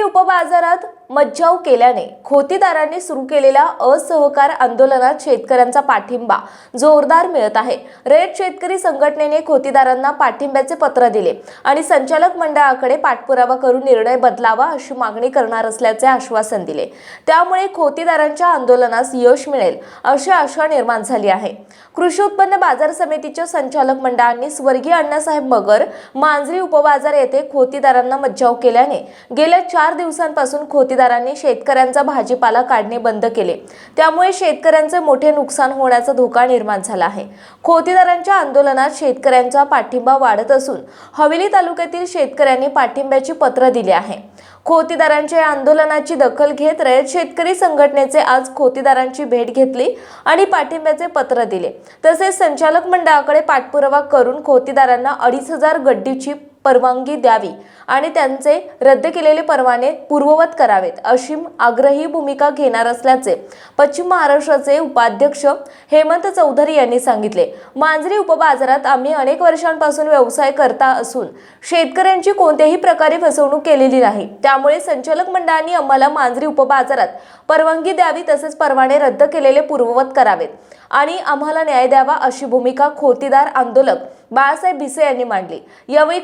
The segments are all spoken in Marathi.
उपबाजारात मज्जाव केल्याने खोतीदारांनी सुरू केलेल्या असहकार आंदोलनात शेतकऱ्यांचा पाठिंबा जोरदार मिळत आहे। रयत शेतकरी संघटनेने खोतीदारांना पाठिंब्याचे पत्र दिले आणि संचालक मंडळाकडे पाठपुरावा करून निर्णय बदलावा अशी मागणी करणार असल्याचे आश्वासन दिले। त्यामुळे खोतीदारांच्या आंदोलनास यश मिळेल अशी आशा निर्माण झाली आहे। कृषी उत्पन्न बाजार समितीच्या संचालक मंडळांनी स्वर्गीय अण्णासाहेब मगर मांजरी उपबाजार येथे खोतीदारांना मज्जाव केल्याने गेल्या 4 दिवसांपासून खोतीदारांनी शेतकऱ्यांचा भाजीपाला काढणे बंद केले। त्यामुळे शेतकऱ्यांचे मोठे नुकसान होण्याचा धोका निर्माण झाला आहे। खोतीदारांच्या आंदोलनात शेतकऱ्यांचा पाठिंबा वाढत असून हवेली तालुक्यातील शेतकऱ्यांनी पाठिंब्याची पत्र दिले आहे। खोतीदारांच्या आंदोलनाची दखल घेत रयत शेतकरी संघटनेचे आज खोतीदारांची भेट घेतली आणि पाठिंब्याचे पत्र दिले। तसेच संचालक मंडळाकडे पाठपुरावा करून खोतीदारांना 2,500 गड्डीची परवानगी द्यावी आणि त्यांचे रद्द केलेले परवाने पूर्ववत करावेत अशी आग्रही भूमिका घेणार असल्याचे पश्चिम महाराष्ट्राचे उपाध्यक्ष हेमंत चौधरी यांनी सांगितले। मांजरी उपबाजारात आम्ही अनेक वर्षांपासून व्यवसाय करता असून शेतकऱ्यांची कोणत्याही प्रकारे फसवणूक केलेली नाही। त्यामुळे संचालक मंडळाने आम्हाला मांजरी उपबाजारात परवानगी द्यावी, तसेच परवाने रद्द केलेले पूर्ववत करावेत आणि आम्हाला न्याय द्यावा अशी भूमिका खोतीदार आंदोलक बाळासाहेब भिसे यांनी मांडली। यावेळी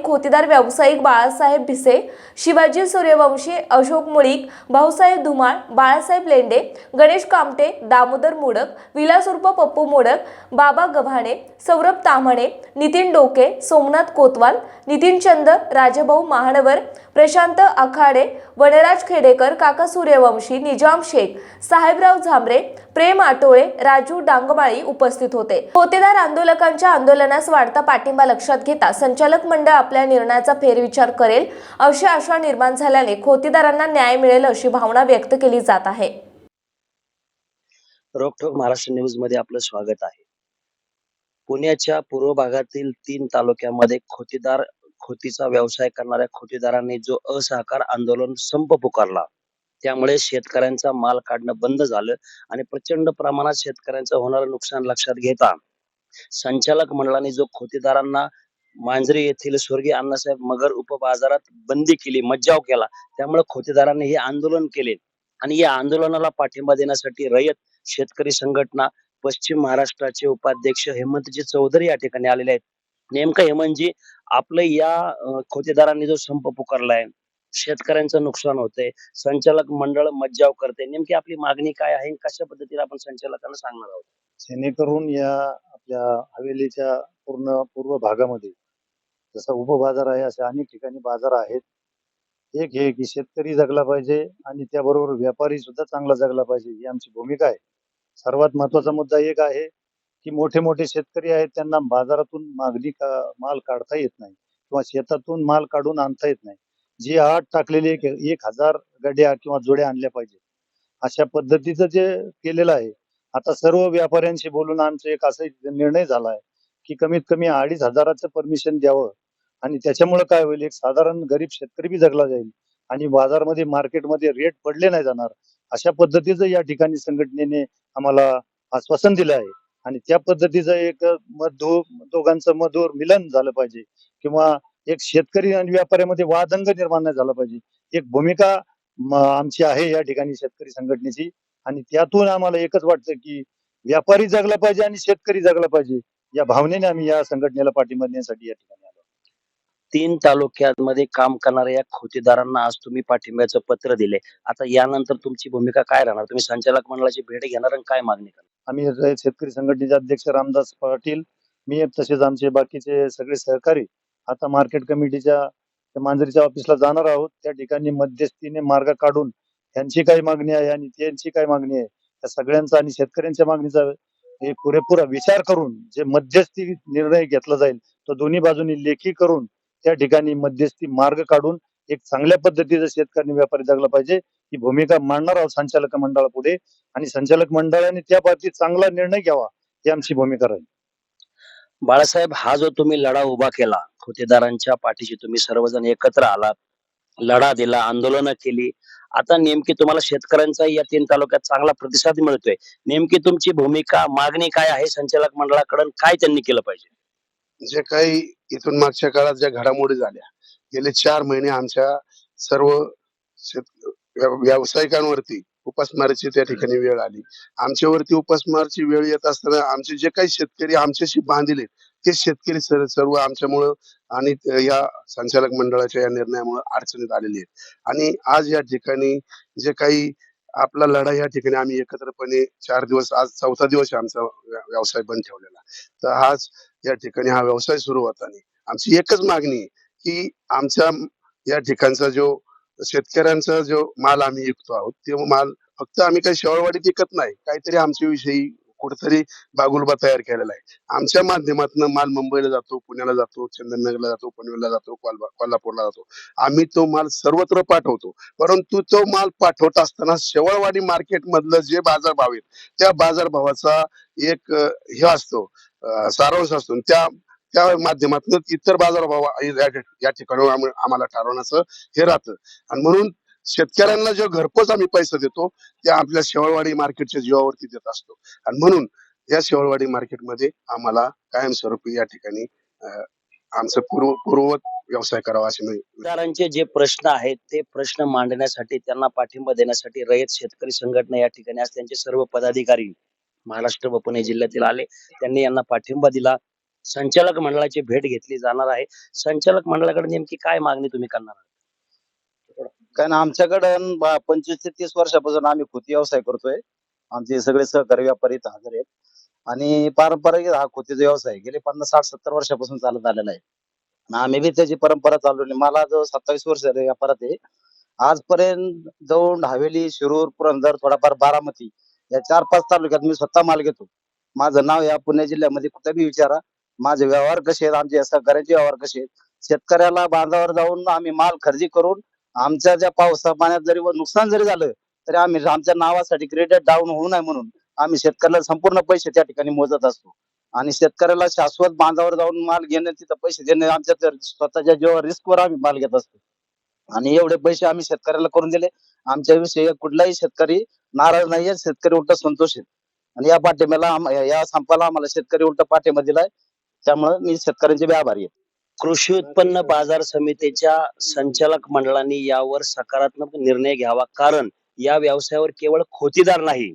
खोतीदार व्यावसायिक बाळासाहेब भिसे, शिवाजी सूर्यवंशी, अशोक मुळीक, भाऊसाहेब धुमाळ, बाळासाहेब लेंडे, गणेश कामटे, दामोदर मोडक, विलास उर्फ पप्पू मोडक, बाबा गव्हाणे, सौरभ ताम्हणे, नितीन डोके, सोमनाथ कोतवाल, नितीन चंद, राजभाऊ महानवर, प्रशांत आखाडे, वनराज खेडेकर, काका सूर्यवंशी, निजाम शेख, साहेबराव झांबरे, प्रेम आटोळे, राजू डांगमाळी उपस्थित होते। खोतीदार आंदोलकांच्या आंदोलनास वाढता पाठिंबा लक्षात घेता संचालक मंडळ आपल्या निर्णयाचा फेरविचार करेल अशी आशा निर्माण झाल्याने खोतीदारांना न्याय मिळेल अशी भावना व्यक्त केली जात आहे। रोखोक महाराष्ट्र न्यूज मध्ये आपलं स्वागत आहे। पुण्याच्या पूर्व भागातील 3 तालुक्यामध्ये खोतीचा व्यवसाय करणाऱ्या खोतीदारांनी जो असहकार आंदोलन संप पुकारला, त्यामुळे शेतकऱ्यांचा माल काढणं बंद झालं आणि प्रचंड प्रमाणात शेतकऱ्यांचं होणारं नुकसान लक्षात घेता संचालक मंडळाने जो खोतीदारांना मांजरी येथील स्वर्गीय अण्णासाहेब मगर उपबाजारात बंदी केली, मज्जाव केला, त्यामुळे खोतीदारांनी हे आंदोलन केले आणि या आंदोलनाला पाठिंबा देण्यासाठी रयत शेतकरी संघटना पश्चिम महाराष्ट्राचे उपाध्यक्ष हेमंतजी चौधरी या ठिकाणी आलेले आहेत। नेमकं हेमंतजी, आपलं या खोतीदारांनी जो संप पुकारलाय, शेतकऱ्यांचं नुकसान होतंय, संचालक मंडळ मज्जाव करते, नेमकी आपली मागणी काय आहे, कशा पद्धतीने आपण संचालकांना सांगणार आहोत? जेणेकरून या आपल्या हवेलीच्या पूर्व भागामध्ये जसं उपबाजार आहे अशा अनेक ठिकाणी बाजार आहेत। एक हे की शेतकरी जगला पाहिजे आणि त्याबरोबर व्यापारी सुद्धा चांगला जगला पाहिजे, ही आमची भूमिका आहे। सर्वात महत्वाचा मुद्दा एक आहे की मोठे शेतकरी आहेत, त्यांना बाजारातून माल काढता येत नाही किंवा शेतातून माल काढून आणता येत नाही। जी आट टाकलेली 1,000 गड्या किंवा जोड्या आणल्या पाहिजे अशा पद्धतीचं जे केलेलं आहे। आता सर्व व्यापाऱ्यांशी बोलून आमचा एक असा निर्णय झाला आहे की कमीत कमी 2,500चं परमिशन द्यावं आणि त्याच्यामुळे काय होईल, एक साधारण गरीब शेतकरी बी जगला जाईल आणि बाजारमध्ये मार्केटमध्ये रेट पडले नाही जाणार, अशा पद्धतीचं या ठिकाणी संघटनेने आम्हाला आश्वासन दिलं आहे। आणि त्या पद्धतीचं एक दोघांचं मधुर मिलन झालं पाहिजे किंवा एक शेतकरी आणि व्यापाऱ्यामध्ये वादंग निर्माण नाही झाला पाहिजे, एक भूमिका आमची आहे या ठिकाणी शेतकरी संघटनेची। आणि त्यातून आम्हाला एकच वाटतं की व्यापारी जगला पाहिजे आणि शेतकरी जगला पाहिजे, या भावनेने आम्ही या संघटनेला पाठिंबा देण्यासाठी या ठिकाणी आलो। 3 तालुक्यांमध्ये काम करणाऱ्या या खोतीदारांना आज तुम्ही पाठिंब्याचं पत्र दिले, आता यानंतर तुमची भूमिका काय राहणार? तुम्ही संचालक मंडळाची भेट घेणार आणि काय मागणी करणार? आम्ही शेतकरी संघटनेचे अध्यक्ष रामदास पाटील, मी तसेच आमचे बाकीचे सगळे सहकारी आता मार्केट कमिटीच्या मांजरीच्या ऑफिसला जाणार आहोत। त्या ठिकाणी मध्यस्थीने मार्ग काढून त्यांची काय मागणी आहे आणि त्यांची काय मागणी आहे, त्या सगळ्यांचा आणि शेतकऱ्यांच्या मागणीचा एक पुरेपूर विचार करून जे मध्यस्थी निर्णय घेतला जाईल तो दोन्ही बाजूनी लेखी करून त्या ठिकाणी मध्यस्थी मार्ग काढून एक चांगल्या पद्धतीचं शेतकरी व्यापारी जगला पाहिजे ही भूमिका मांडणार आहोत संचालक मंडळापुढे आणि संचालक मंडळाने त्या बाबतीत चांगला निर्णय घ्यावा ही आमची भूमिका राहील। बाळासाहेब, हा जो तुम्ही लढा उभा केला, खोतीदारांच्या पाठीशी तुम्ही सर्वजण एकत्र आलात, लढा दिला, आंदोलनं केली, आता नेमकी तुम्हाला शेतकऱ्यांचा या 3 तालुक्यात चांगला प्रतिसाद मिळतोय, नेमकी तुमची भूमिका, मागणी काय आहे संचालक मंडळाकडून? काय त्यांनी केलं पाहिजे? जे काही इथून मागच्या काळात ज्या घडामोडी झाल्या, गेले 4 महिने आमच्या सर्व व्यावसायिकांवरती उपासमारीची त्या ठिकाणी वेळ आली. आमच्यावरती उपासमारची वेळ येत असताना आमचे जे काही शेतकरी आमच्याशी बांधिले ते शेतकरी सर्व आमच्यामुळं आणि या संचालक मंडळाच्या या निर्णयामुळे अडचणीत आलेले आहेत. आणि आज या ठिकाणी जे काही आपला लढा या ठिकाणी आम्ही एकत्रपणे 4 दिवस, आज 4था दिवस आहे आमचा व्यवसाय बंद ठेवलेला. तर आज या ठिकाणी हा व्यवसाय सुरू होताना आमची एकच मागणी आहे की आमच्या या ठिकाणचा जो शेतकऱ्यांचा जो माल आम्ही विकतो आहोत, तो माल फक्त आम्ही काही शेवाळवाडीत विकत नाही, काहीतरी आमच्या विषयी कुठेतरी बागुलबा तयार केलेला आहे. आमच्या माध्यमातून माल मुंबईला जातो, पुण्याला जातो, चंदननगरला जातो, पनवेलला जातो, कोल्हापूरला जातो. आम्ही तो माल सर्वत्र पाठवतो. परंतु तो माल पाठवत असताना शेवाळवाडी मार्केट मधलं जे बाजारभाव आहेत, त्या बाजारभावाचा एक हे असतो, सारांश असतो. त्या माध्यमातून इतर बाजारभाव या ठिकाणी आम्हाला ठरवण्याचं हे राहतं. आणि म्हणून शेतकऱ्यांना जो घरपोच आम्ही पैसे देतो ते आपल्या शेवाळवाडी मार्केटच्या जीवावरती देत असतो. आणि म्हणून या शेवाळवाडी मार्केटमध्ये आम्हाला कायमस्वरूपी या ठिकाणी आमचं पूर्ववत व्यवसाय करावा अशी मी खतेदारांचे जे प्रश्न आहेत ते प्रश्न मांडण्यासाठी, त्यांना पाठिंबा देण्यासाठी रयत शेतकरी संघटना या ठिकाणी आज त्यांचे सर्व पदाधिकारी महाराष्ट्र व पुणे जिल्ह्यातील आले. त्यांनी यांना पाठिंबा दिला. संचालक मंडळाची भेट घेतली जाणार आहे. संचालक मंडळाकडे नेमकी काय मागणी तुम्ही करणार आहात? कारण आमच्याकडं 25 ते 30 वर्षापासून आम्ही खोती व्यवसाय करतोय. आमचे सगळे सहकारी व्यापारी इथं हजर आहेत आणि पारंपरिक हा खोतीचा व्यवसाय गेले 50, 60, 70 वर्षापासून चालत आलेला आहे. आणि आम्ही बी त्याची परंपरा चालवली. मला जो 27 वर्ष झाले व्यापारात आहे. आजपर्यंत दौंड, हवेली, शिरूर, पुरंदर, थोडाफार बारामती या 4-5 तालुक्यात मी स्वतः माल घेतो. माझं नाव या पुणे जिल्ह्यामध्ये कुठे बी विचारा. माझे व्यवहार कसे आहेत, आमचे सहकार्याचे व्यवहार कसे आहेत. शेतकऱ्याला बांधावर जाऊन आम्ही माल खरेदी करून आमच्या ज्या पावसा पाण्यात जरी नुकसान जरी झालं तरी आम्ही आमच्या नावासाठी क्रेडिट डाऊन होऊ नये म्हणून आम्ही शेतकऱ्याला संपूर्ण पैसे त्या ठिकाणी मोजत असतो. आणि शेतकऱ्याला शाश्वत बांधावर जाऊन माल घेणं, तिथं पैसे देणे आमच्या स्वतःच्या जीवावर रिस्कवर आम्ही माल घेत असतो. आणि एवढे पैसे आम्ही शेतकऱ्याला करून दिले. आमच्या विषयी कुठलाही शेतकरी नाराज नाहीये. शेतकरी उलट संतोष आहे. आणि या पाठिंब्याला या संपाला आम्हाला शेतकरी उलट पाठिंबा दिलाय. त्यामुळे मी शेतकऱ्यांचे बी आभारी आहे. कृषी उत्पन्न बाजार समितीच्या संचालक मंडळाने यावर सकारात्मक निर्णय घ्यावा. कारण या व्यवसायावर केवळ खोतीदार नाही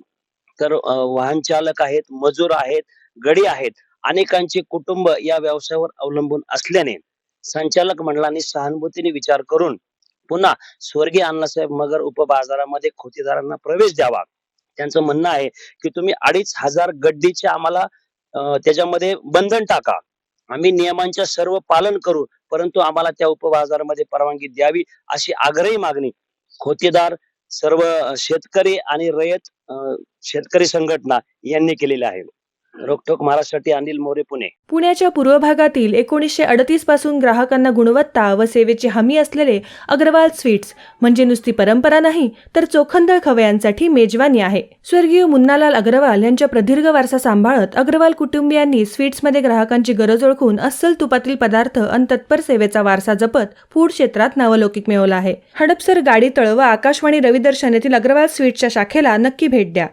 तर वाहन चालक आहेत, मजूर आहेत, गडी आहेत, अनेकांचे कुटुंब या व्यवसायावर अवलंबून असल्याने संचालक मंडळाने सहानुभूतीने विचार करून पुन्हा स्वर्गीय अण्णासाहेब मगर उपबाजारामध्ये खोतीदारांना प्रवेश द्यावा. त्यांचं म्हणणं आहे की तुम्ही 2500 गड्डीचे आम्हाला त्याच्यामध्ये बंधन टाका. आम्ही नियमांच्या सर्व पालन करू, परंतु आम्हाला त्या उपबाजारामध्ये परवानगी द्यावी अशी आग्रही मागणी खोतीदार, सर्व शेतकरी आणि रयत शेतकरी संघटना यांनी केलेली आहे. रोकठोक महाराष्ट्रासाठी अनिल मोरे, पुणे. पुण्याच्या पूर्व भागातील 1938 पासून ग्राहकांना गुणवत्ता व सेवेची हमी असलेले अग्रवाल स्वीट्स म्हणजे नुसती परंपरा नाही तर चोखंदळ खवयांसाठी मेजवानी आहे. स्वर्गीय मुन्नालाल अग्रवाल यांच्या प्रदीर्घ वारसा सांभाळत अग्रवाल कुटुंबियांनी स्वीट्समध्ये ग्राहकांची गरज ओळखून अस्सल तुपातील पदार्थ आणि तत्पर सेवेचा वारसा जपत फूड क्षेत्रात नावलौकिक मिळवला आहे. हडपसर, गाडी तळ व आकाशवाणी रविदर्शन येथील अग्रवाल स्वीट्सच्या शाखेला नक्की भेट द्या.